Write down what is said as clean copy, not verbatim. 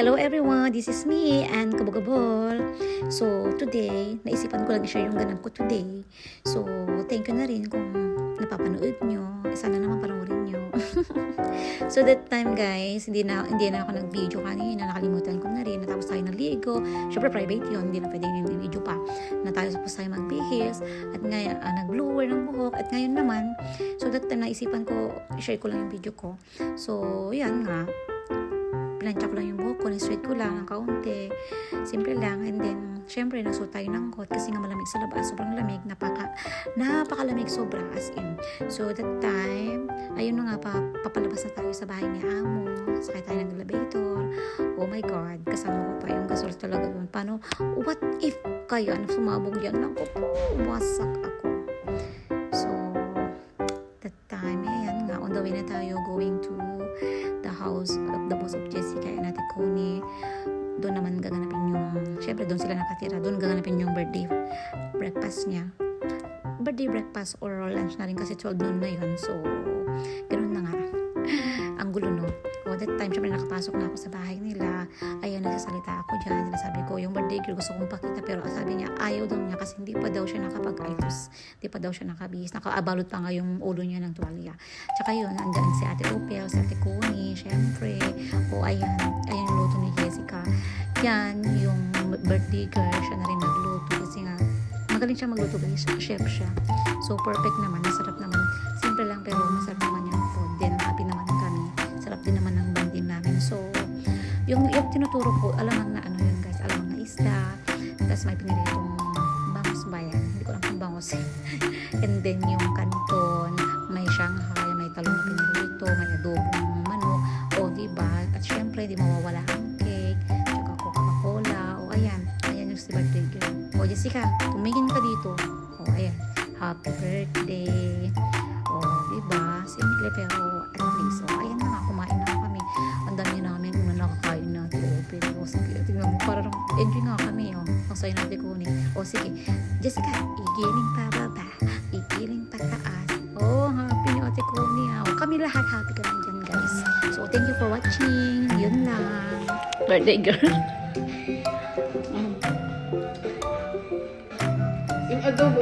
Hello everyone, this is me and Kabugabol. So today, naisipan ko lang i-share yung ganap ko today. So thank you na rin kung napapanood nyo. Sana naman panoorin nyo. So that time guys, hindi na ako nag-video kanina. Nakalimutan ko na rin. Natapos tayo naligo. Syempre private yun, hindi na pwedeng yung video pa. Natapos tayo magbihis. At ngayon, nag-blower ng buhok. At ngayon naman, so that time naisipan ko, i-share ko lang yung video ko. So yan nga. Pinansya ko lang yung buhok ko, na-straight ko lang ng kaunti. Simple lang. And then, syempre, nagsuot tayo ng coat kasi nga malamig sa labas. Sobrang lamig. Napakalamig sobra as in. So, that time, ayun na nga, papalabas na tayo sa bahay ni Amo. Sakay tayo ng elevator. Oh my God. Kasama ko pa yung gasol talaga doon. Paano, what if kaya sumabog yan? Naku po, wasak ako. So, that time, ayan nga, on the way na tayo going to the house of the boss of Jessica and Ate Connie. Doon naman gaganapin yung, syempre doon sila nakatira, doon gaganapin yung birthday breakfast niya. Birthday breakfast or lunch na rin kasi 12 noon na yun. So, ganoon na nga. Ang gulo no. O that time, syempre nakapasok na ako sa bahay nila. Ayun, nagsasalita ako dyan. Sabi ko, yung birthday girl gusto kong pakita. Pero sabi niya, ayaw daw niya kasi hindi pa daw siya nakapag-ayos. Hindi pa daw siya nakabihis. Nakaabalot pa nga yung ulo niya ng tuwalya. Tsaka yun, andyan si Ate Opel, si Ate Connie, syempre. O ayan yung luto ni Jessica. Yan, yung birthday girl, siya na rin nagluto. Kasi nga, magaling siya magluto guys. Chef siya. So, perfect naman. Masarap naman. Simple lang pero masarap naman yung food. Then, happy naman kami. Sarap din naman ng banding namin. So, yung tinuturo ko, alamang na ano yun guys. Alamang na isda. Tapos may piniritong bangus ba yan? Hindi ko lang kung bangus. And then, yung canton, may Shanghai, may talong na pinirito, may adobong manok. O, diba? At syempre, di mawawala ang cake. Tsaka Coca-Cola. O, ayan. Ayan yung si birthday girl. O, Jessica, tumingin ka dito. O, ayan. Happy birthday. O, diba? Simple pero at least. O, ayan na nga. Kumain na kami. Ang dami namin kung nakakain na. O, pero sige. Tingnan mo. Parang enjoy nga kami. O, ang sayo natin kunin. O, sige. Jessica, igiling pa baba. Igiling pa taas. O, happy ni Ate Connie. O, kami lahat happy kami dyan, guys. So, thank you for watching. Yun lang. Birthday girl. Yung adobo,